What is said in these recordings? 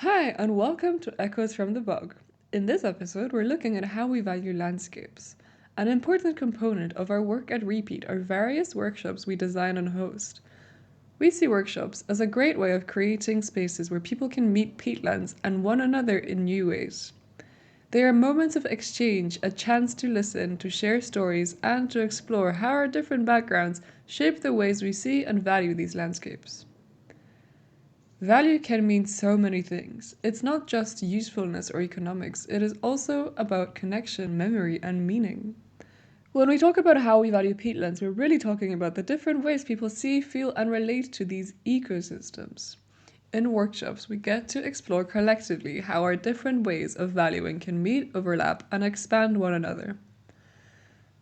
Hi, and welcome to Echoes from the Bog. In this episode, we're looking at how we value landscapes. An important component of our work at RE-PEAT are various workshops we design and host. We see workshops as a great way of creating spaces where people can meet peatlands and one another in new ways. They are moments of exchange, a chance to listen, to share stories, and to explore how our different backgrounds shape the ways we see and value these landscapes. Value can mean so many things. It's not just usefulness or economics, it is also about connection, memory, and meaning. When we talk about how we value peatlands, we're really talking about the different ways people see, feel, and relate to these ecosystems. In workshops, we get to explore collectively how our different ways of valuing can meet, overlap, and expand one another.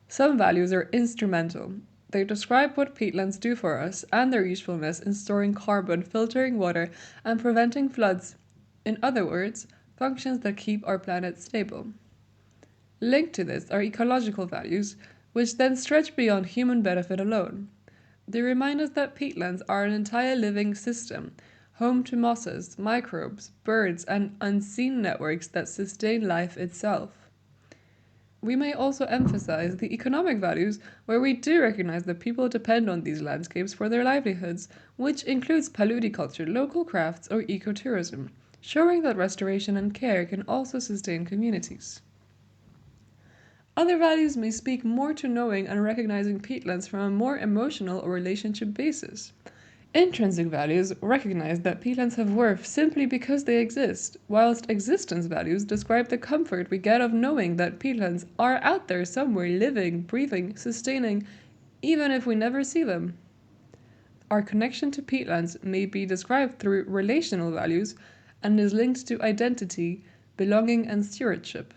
Some values are instrumental. They describe what peatlands do for us and their usefulness in storing carbon, filtering water, and preventing floods. In other words, functions that keep our planet stable. Linked to this are ecological values, which then stretch beyond human benefit alone. They remind us that peatlands are an entire living system, home to mosses, microbes, birds, and unseen networks that sustain life itself. We may also emphasize the economic values where we do recognize that people depend on these landscapes for their livelihoods, which includes paludiculture, local crafts, or ecotourism, showing that restoration and care can also sustain communities. Other values may speak more to knowing and recognizing peatlands from a more emotional or relationship basis. Intrinsic values recognize that peatlands have worth simply because they exist, whilst existence values describe the comfort we get of knowing that peatlands are out there somewhere living, breathing, sustaining, even if we never see them. Our connection to peatlands may be described through relational values and is linked to identity, belonging, and stewardship.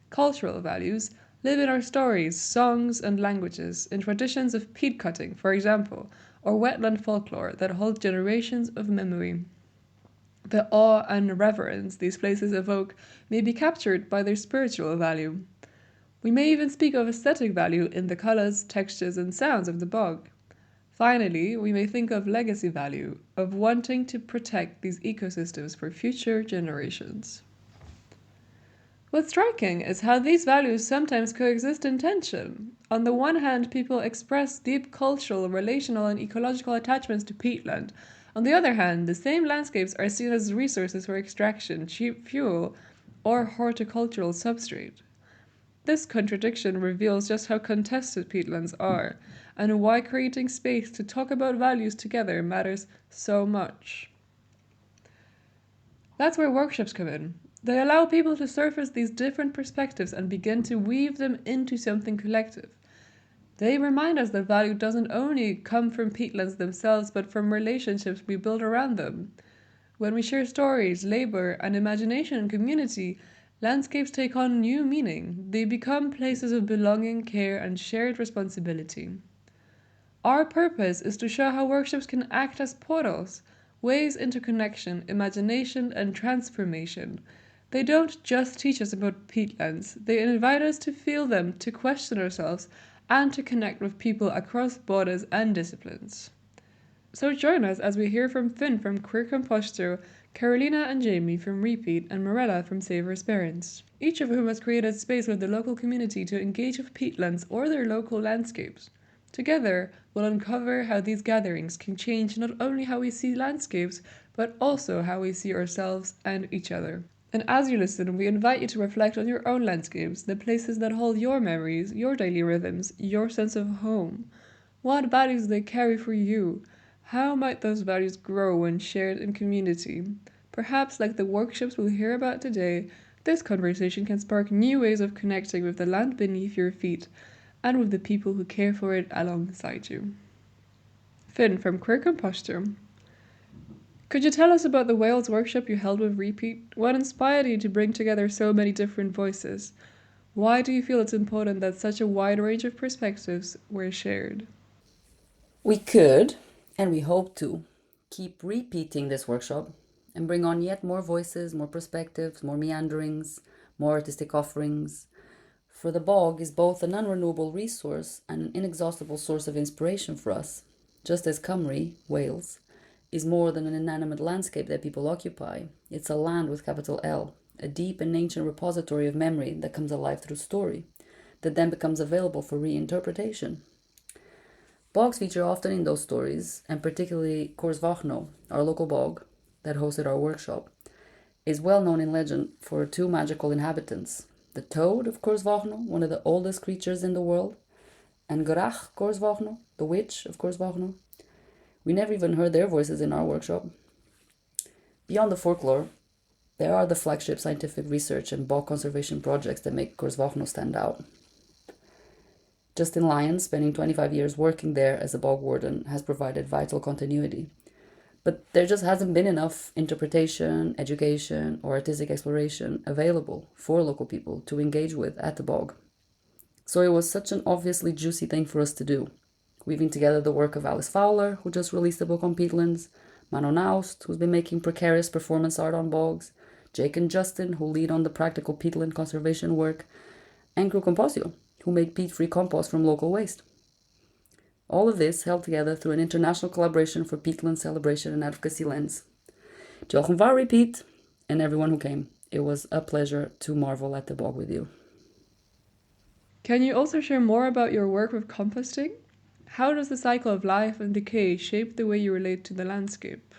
Cultural values live in our stories, songs, and languages, in traditions of peat cutting, for example, or wetland folklore that hold generations of memory. The awe and reverence these places evoke may be captured by their spiritual value. We may even speak of aesthetic value in the colours, textures, and sounds of the bog. Finally, we may think of legacy value, of wanting to protect these ecosystems for future generations. What's striking is how these values sometimes coexist in tension. On the one hand, people express deep cultural, relational, and ecological attachments to peatland. On the other hand, the same landscapes are seen as resources for extraction, cheap fuel, or horticultural substrate. This contradiction reveals just how contested peatlands are, and why creating space to talk about values together matters so much. That's where workshops come in. They allow people to surface these different perspectives and begin to weave them into something collective. They remind us that value doesn't only come from peatlands themselves, but from relationships we build around them. When we share stories, labor, and imagination in community, landscapes take on new meaning. They become places of belonging, care, and shared responsibility. Our purpose is to show how workshops can act as portals, ways into connection, imagination, and transformation. They don't just teach us about peatlands, they invite us to feel them, to question ourselves, and to connect with people across borders and disciplines. So join us as we hear from Ffin from Criw Compostio, Carolina and Jamie from RE-PEAT, and Marella from Save Our Sperrins, each of whom has created space with the local community to engage with peatlands or their local landscapes. Together, we'll uncover how these gatherings can change not only how we see landscapes, but also how we see ourselves and each other. And as you listen, we invite you to reflect on your own landscapes, the places that hold your memories, your daily rhythms, your sense of home. What values they carry for you? How might those values grow when shared in community? Perhaps, like the workshops we'll hear about today, this conversation can spark new ways of connecting with the land beneath your feet and with the people who care for it alongside you. Ffin from Criw Compostio. Could you tell us about the Wales workshop you held with RE-PEAT? What inspired you to bring together so many different voices? Why do you feel it's important that such a wide range of perspectives were shared? We could, and we hope to, keep repeating this workshop and bring on yet more voices, more perspectives, more meanderings, more artistic offerings. For the bog is both an unrenewable resource and an inexhaustible source of inspiration for us, just as Cymru, Wales, is more than an inanimate landscape that people occupy. It's a land with capital L, a deep and ancient repository of memory that comes alive through story, that then becomes available for reinterpretation. Bogs feature often in those stories, and particularly Korsvachno, our local bog that hosted our workshop, is well known in legend for two magical inhabitants, the toad of Korsvachno, one of the oldest creatures in the world, and Grach Korsvachno, the witch of Korsvachno. We never even heard their voices in our workshop. Beyond the folklore, there are the flagship scientific research and bog conservation projects that make Korsvachno stand out. Justin Lyons, spending 25 years working there as a bog warden, has provided vital continuity. But there just hasn't been enough interpretation, education, or artistic exploration available for local people to engage with at the bog. So it was such an obviously juicy thing for us to do, weaving together the work of Alice Fowler, who just released a book on peatlands, Mano Naust, who's been making precarious performance art on bogs, Jake and Justin, who lead on the practical peatland conservation work, and Criw Compostio, who make peat-free compost from local waste. All of this held together through an international collaboration for peatland celebration and advocacy lens. Diolch RE-PEAT, and everyone who came. It was a pleasure to marvel at the bog with you. Can you also share more about your work with composting? How does the cycle of life and decay shape the way you relate to the landscape?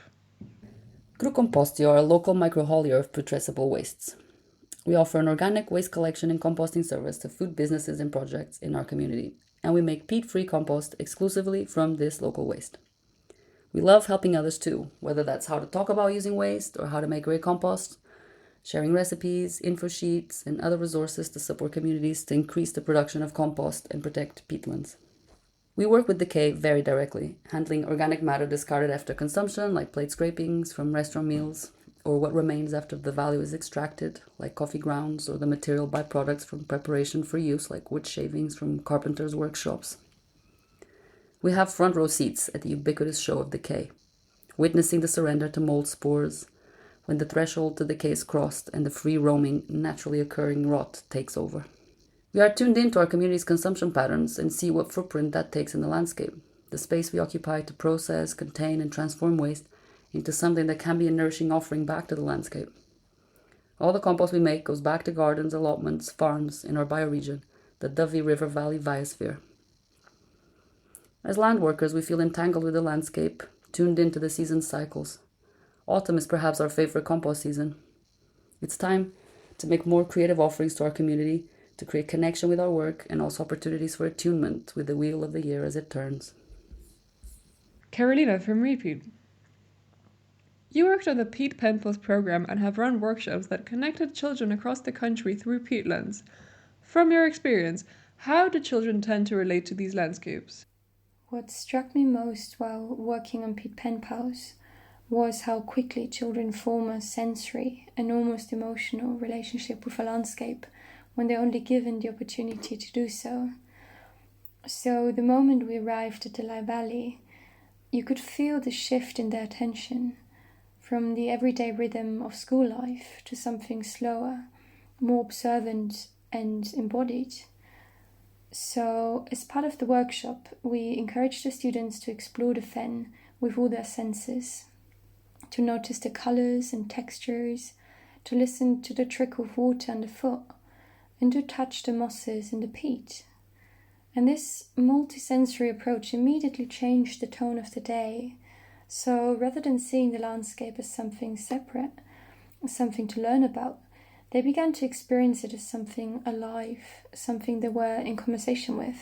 Criw Compostio are a local microhaulier of putrescible wastes. We offer an organic waste collection and composting service to food businesses and projects in our community, and we make peat-free compost exclusively from this local waste. We love helping others too, whether that's how to talk about using waste or how to make great compost, sharing recipes, info sheets, and other resources to support communities to increase the production of compost and protect peatlands. We work with decay very directly, handling organic matter discarded after consumption, like plate scrapings from restaurant meals, or what remains after the value is extracted, like coffee grounds, or the material byproducts from preparation for use, like wood shavings from carpenters' workshops. We have front row seats at the ubiquitous show of decay, witnessing the surrender to mold spores, when the threshold to decay is crossed and the free-roaming, naturally occurring rot takes over. We are tuned into our community's consumption patterns and see what footprint that takes in the landscape, the space we occupy to process, contain, and transform waste into something that can be a nourishing offering back to the landscape. All the compost we make goes back to gardens, allotments, farms in our bioregion, the Dovey River Valley biosphere. As land workers, we feel entangled with the landscape, tuned into the season cycles. Autumn is perhaps our favorite compost season. It's time to make more creative offerings to our community, to create connection with our work and also opportunities for attunement with the wheel of the year as it turns. Carolina from RE-PEAT. You worked on the Peat Pen Plus program and have run workshops that connected children across the country through peatlands. From your experience, how do children tend to relate to these landscapes? What struck me most while working on Peat Pen Pals was how quickly children form a sensory and almost emotional relationship with a landscape when they're only given the opportunity to do so. So the moment we arrived at the Lye Valley, you could feel the shift in their attention from the everyday rhythm of school life to something slower, more observant and embodied. So as part of the workshop, we encouraged the students to explore the fen with all their senses, to notice the colors and textures, to listen to the trickle of water underfoot, and to touch the mosses in the peat. And this multisensory approach immediately changed the tone of the day. So rather than seeing the landscape as something separate, something to learn about, they began to experience it as something alive, something they were in conversation with.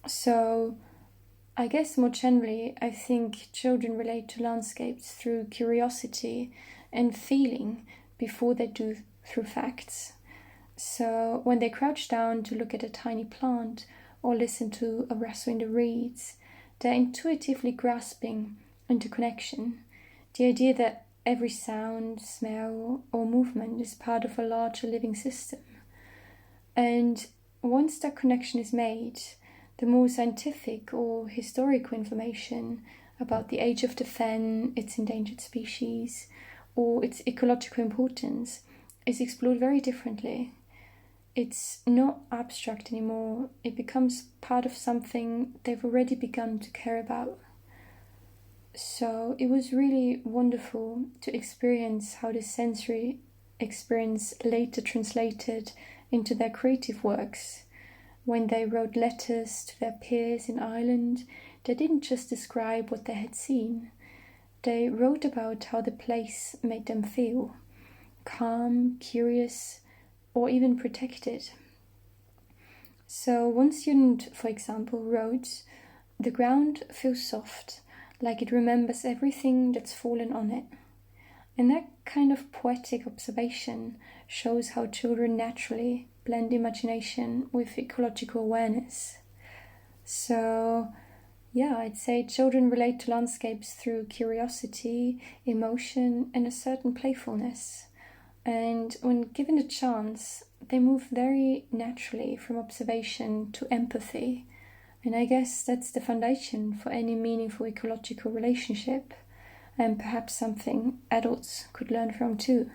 So I guess more generally, I think children relate to landscapes through curiosity and feeling before they do through facts. So when they crouch down to look at a tiny plant or listen to a rustle in the reeds, they're intuitively grasping into connection, the idea that every sound, smell, or movement is part of a larger living system. And once that connection is made, the more scientific or historical information about the age of the fen, its endangered species, or its ecological importance is explored very differently. It's not abstract anymore. It becomes part of something they've already begun to care about. So it was really wonderful to experience how this sensory experience later translated into their creative works. When they wrote letters to their peers in Ireland, they didn't just describe what they had seen. They wrote about how the place made them feel calm, curious, or even protected. So one student, for example, wrote, "The ground feels soft, like it remembers everything that's fallen on it." And that kind of poetic observation shows how children naturally blend imagination with ecological awareness. So, yeah, I'd say children relate to landscapes through curiosity, emotion, and a certain playfulness. And when given a chance, they move very naturally from observation to empathy. And I guess that's the foundation for any meaningful ecological relationship, and perhaps something adults could learn from too.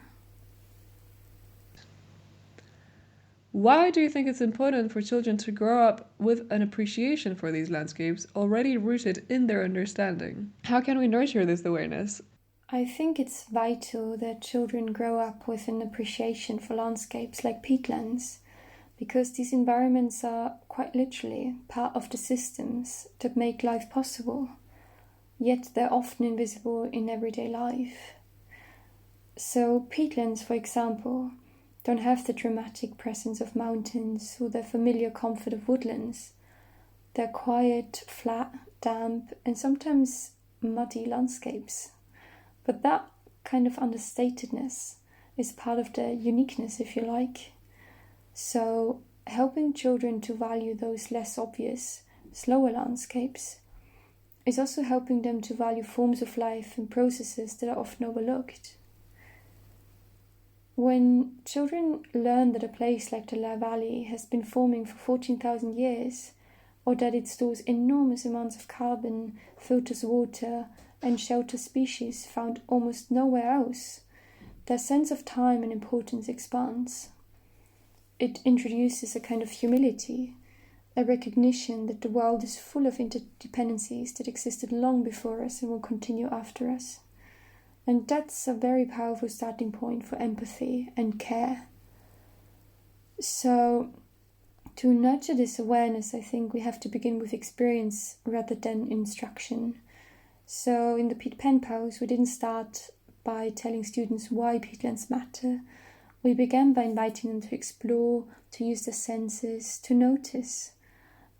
Why do you think it's important for children to grow up with an appreciation for these landscapes already rooted in their understanding? How can we nurture this awareness? I think it's vital that children grow up with an appreciation for landscapes like peatlands, because these environments are quite literally part of the systems that make life possible, yet they're often invisible in everyday life. So, peatlands, for example, don't have the dramatic presence of mountains or the familiar comfort of woodlands. They're quiet, flat, damp, and sometimes muddy landscapes. But that kind of understatedness is part of the uniqueness, if you like. So, helping children to value those less obvious, slower landscapes is also helping them to value forms of life and processes that are often overlooked. When children learn that a place like the La Valley has been forming for 14,000 years, or that it stores enormous amounts of carbon, filters water, and shelters species found almost nowhere else, their sense of time and importance expands. It introduces a kind of humility, a recognition that the world is full of interdependencies that existed long before us and will continue after us. And that's a very powerful starting point for empathy and care. So, to nurture this awareness, I think we have to begin with experience rather than instruction. So in the Peat Pen Pals, we didn't start by telling students why peatlands matter. We began by inviting them to explore, to use their senses, to notice.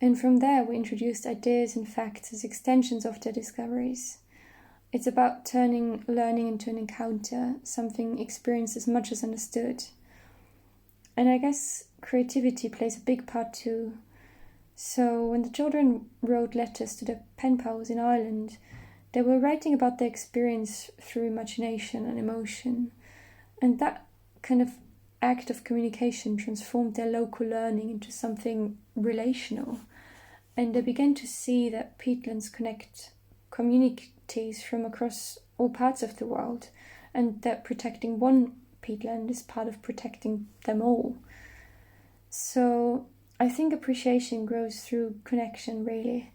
And from there, we introduced ideas and facts as extensions of their discoveries. It's about turning learning into an encounter, something experienced as much as understood. And I guess creativity plays a big part too. So when the children wrote letters to the pen pals in Ireland, they were writing about their experience through imagination and emotion. And that kind of act of communication transformed their local learning into something relational. And they began to see that peatlands connect communities from across all parts of the world, and that protecting one peatland is part of protecting them all. So I think appreciation grows through connection, really.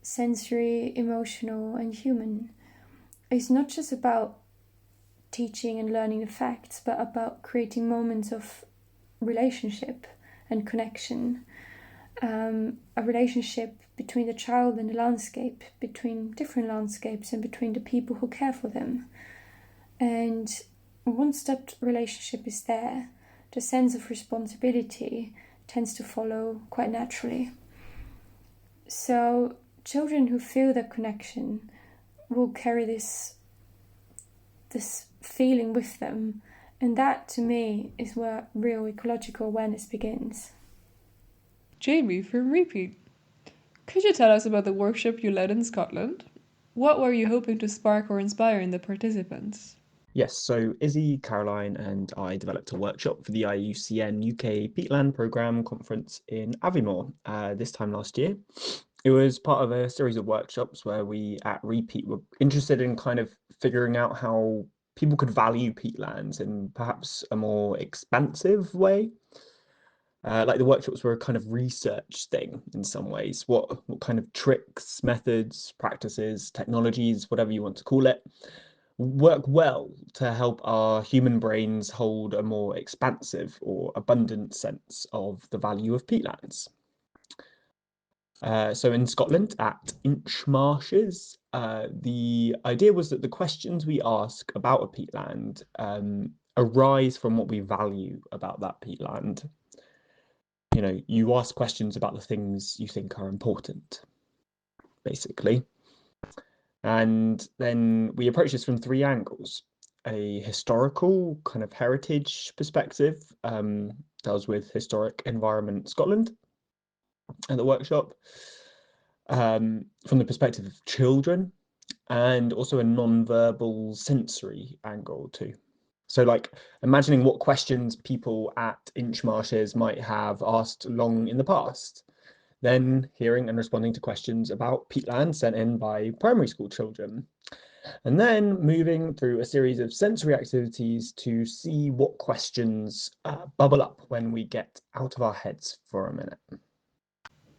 Sensory, emotional, and human. It's not just about teaching and learning the facts, but about creating moments of relationship and connection. A relationship between the child and the landscape, between different landscapes, and between the people who care for them. And once that relationship is there, the sense of responsibility tends to follow quite naturally. So children who feel that connection will carry this feeling with them, and that to me is where real ecological awareness begins. Jamie from RE-PEAT, could you tell us about the workshop you led in Scotland? What were you hoping to spark or inspire in the participants? Yes, so Izzy, Caroline, and I developed a workshop for the IUCN UK Peatland Programme conference in Aviemore this time last year. It was part of a series of workshops where we at RE-PEAT were interested in kind of figuring out how people could value peatlands in perhaps a more expansive way. Like the workshops were a kind of research thing in some ways. What kind of tricks, methods, practices, technologies, whatever you want to call it, work well to help our human brains hold a more expansive or abundant sense of the value of peatlands. So in Scotland at Inchmarshes, the idea was that the questions we ask about a peatland arise from what we value about that peatland. You know, you ask questions about the things you think are important, basically. And then we approach this from three angles. A historical kind of heritage perspective, that was with Historic Environment Scotland at the workshop, from the perspective of children, and also a non-verbal sensory angle too. So like imagining what questions people at Inchmarshes might have asked long in the past, then hearing and responding to questions about peatland sent in by primary school children, and then moving through a series of sensory activities to see what questions bubble up when we get out of our heads for a minute.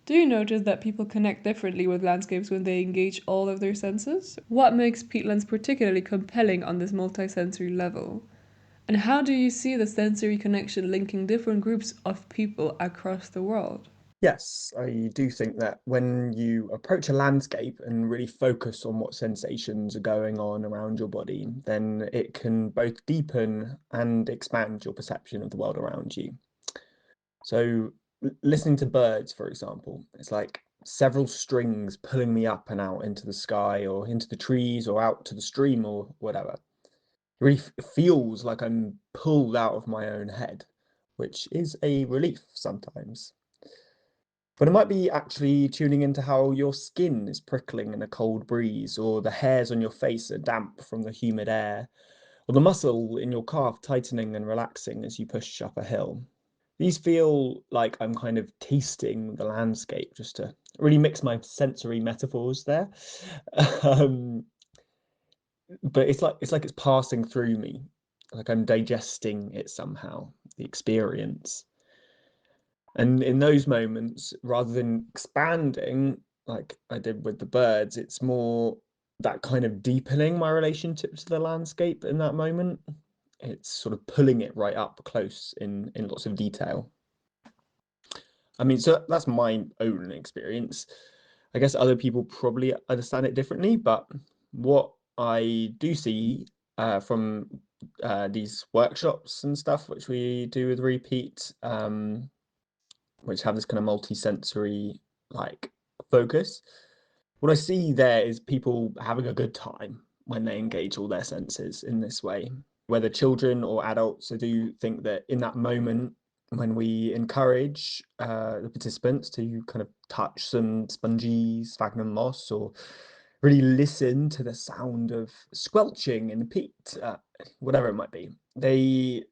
Do you notice that people connect differently with landscapes when they engage all of their senses? What makes peatlands particularly compelling on this multisensory level? And how do you see the sensory connection linking different groups of people across the world? Yes, I do think that when you approach a landscape and really focus on what sensations are going on around your body, then it can both deepen and expand your perception of the world around you. So listening to birds, for example, it's like several strings pulling me up and out into the sky or into the trees or out to the stream or whatever. It really feels like I'm pulled out of my own head, which is a relief sometimes. But it might be actually tuning into how your skin is prickling in a cold breeze, or the hairs on your face are damp from the humid air, or the muscle in your calf tightening and relaxing as you push up a hill. These feel like I'm kind of tasting the landscape, just to really mix my sensory metaphors there. um, but it's passing through me, like I'm digesting it somehow, the experience. And in those moments, rather than expanding like I did with the birds, it's more that kind of deepening my relationship to the landscape in that moment. It's sort of pulling it right up close in lots of detail. I mean, so that's my own experience. I guess other people probably understand it differently, but what I do see from these workshops and stuff, which we do with RE-PEAT, which have this kind of multi-sensory like focus. What I see there is people having a good time when they engage all their senses in this way, whether children or adults. I do think that in that moment, when we encourage the participants to kind of touch some spongy sphagnum moss or really listen to the sound of squelching in the peat, whatever it might be, they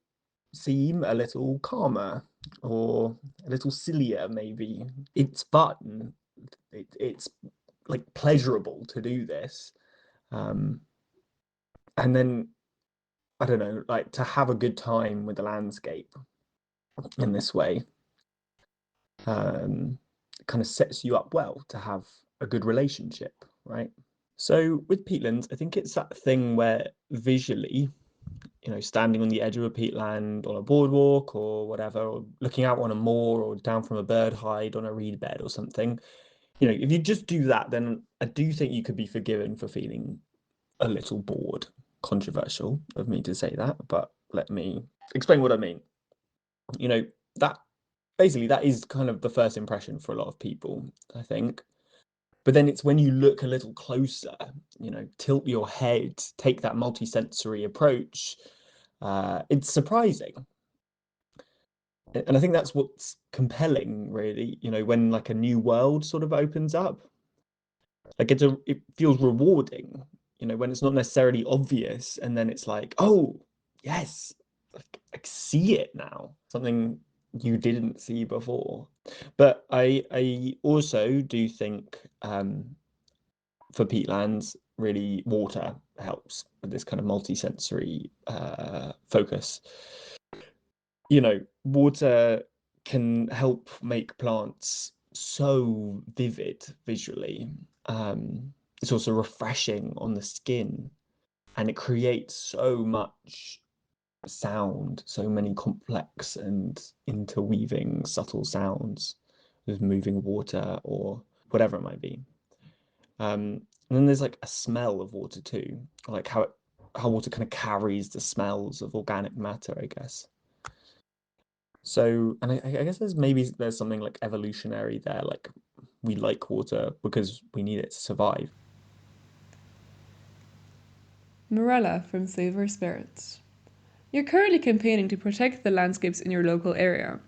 seem a little calmer or a little sillier, maybe. It's fun. It's like pleasurable to do this. And then, I don't know, like to have a good time with the landscape in this way kind of sets you up well to have a good relationship, right? So with peatlands, I think it's that thing where visually, you know, standing on the edge of a peatland on a boardwalk or whatever, or looking out on a moor or down from a bird hide on a reed bed or something, you know, if you just do that, then I do think you could be forgiven for feeling a little bored. Controversial of me to say that, but let me explain what I mean. You know, that basically that is kind of the first impression for a lot of people, I think. But then it's when you look a little closer, you know, tilt your head, take that multi-sensory approach, it's surprising. And I think that's what's compelling, really, you know, when like a new world sort of opens up. Like it feels rewarding, you know, when it's not necessarily obvious, and then it's like, oh, yes, like, I see it now, something you didn't see before. But I also do think for peatlands, really water helps with this kind of multi-sensory focus. You know, water can help make plants so vivid visually. It's also refreshing on the skin, and it creates so much sound, so many complex and interweaving subtle sounds with moving water or whatever it might be. And then there's like a smell of water too, like how water kind of carries the smells of organic matter, I guess. So, and I guess there's something like evolutionary there, like we like water because we need it to survive. Marella from Save Our Sperrins. You're currently campaigning to protect the landscapes in your local area.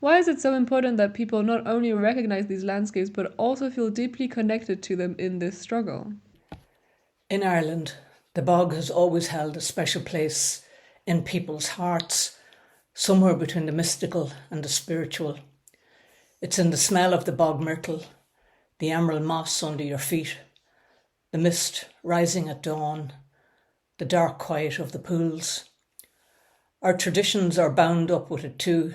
Why is it so important that people not only recognize these landscapes but also feel deeply connected to them in this struggle? In Ireland, the bog has always held a special place in people's hearts, somewhere between the mystical and the spiritual. It's in the smell of the bog myrtle, the emerald moss under your feet, the mist rising at dawn, the dark quiet of the pools. Our traditions are bound up with it too.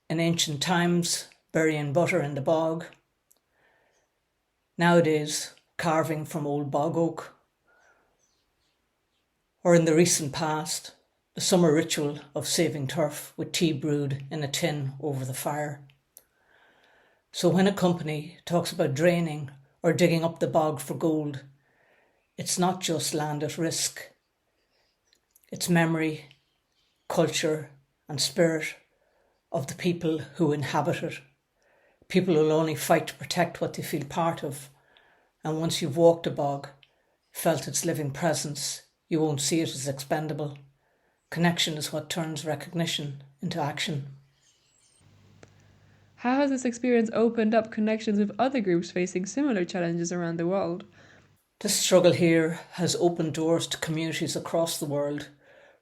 In ancient times, burying butter in the bog. Nowadays, carving from old bog oak. Or in the recent past, the summer ritual of saving turf with tea brewed in a tin over the fire. So when a company talks about draining or digging up the bog for gold, it's not just land at risk. It's memory, culture and spirit of the people who inhabit it. People who'll only fight to protect what they feel part of. And once you've walked a bog, felt its living presence, you won't see it as expendable. Connection is what turns recognition into action. How has this experience opened up connections with other groups facing similar challenges around the world? This struggle here has opened doors to communities across the world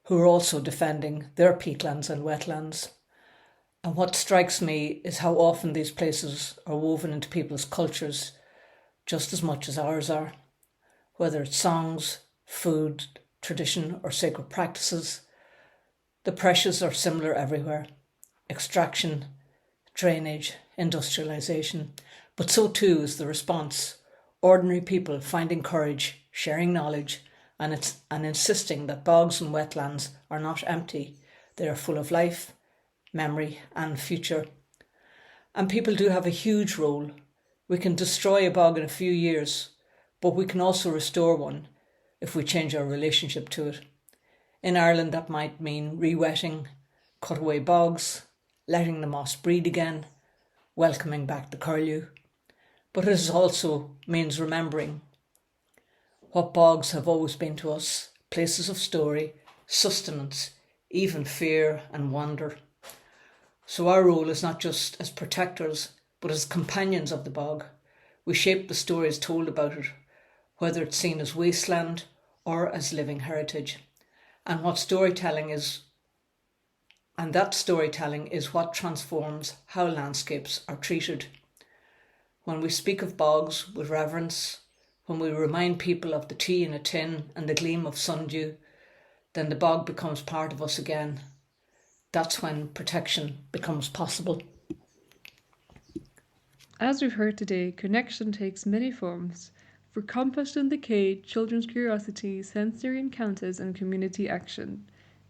who are also defending their peatlands and wetlands. And what strikes me is how often these places are woven into people's cultures just as much as ours are. Whether it's songs, food, tradition or sacred practices, the pressures are similar everywhere. Extraction, drainage, industrialisation, but so too is the response. Ordinary people finding courage, sharing knowledge and insisting that bogs and wetlands are not empty. They are full of life, memory and future. And people do have a huge role. We can destroy a bog in a few years, but we can also restore one if we change our relationship to it. In Ireland, that might mean re-wetting, cut away bogs, letting the moss breed again, welcoming back the curlew. But it also means remembering what bogs have always been to us, places of story, sustenance, even fear and wonder. So our role is not just as protectors, but as companions of the bog. We shape the stories told about it, whether it's seen as wasteland or as living heritage. And that storytelling is what transforms how landscapes are treated. When we speak of bogs with reverence, when we remind people of the tea in a tin and the gleam of sundew, then the bog becomes part of us again. That's when protection becomes possible. As we've heard today, connection takes many forms. For Compost and Decay, children's curiosity, sensory encounters and community action.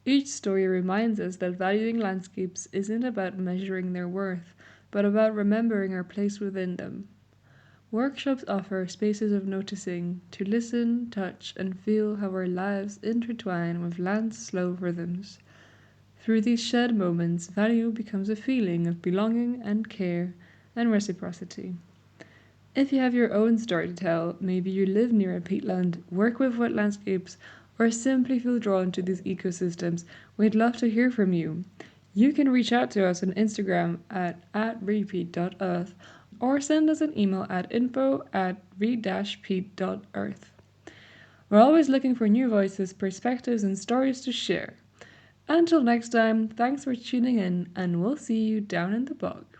Each story reminds us that valuing landscapes isn't about measuring their worth, but about remembering our place within them. Workshops offer spaces of noticing, to listen, touch and feel how our lives intertwine with land's slow rhythms. Through these shared moments, value becomes a feeling of belonging and care and reciprocity. If you have your own story to tell, maybe you live near a peatland, work with wet landscapes, or simply feel drawn to these ecosystems, we'd love to hear from you. You can reach out to us on Instagram at @re-peat.earth or send us an email at info@re-peat.earth. We're always looking for new voices, perspectives and stories to share. Until next time, thanks for tuning in and we'll see you down in the bog.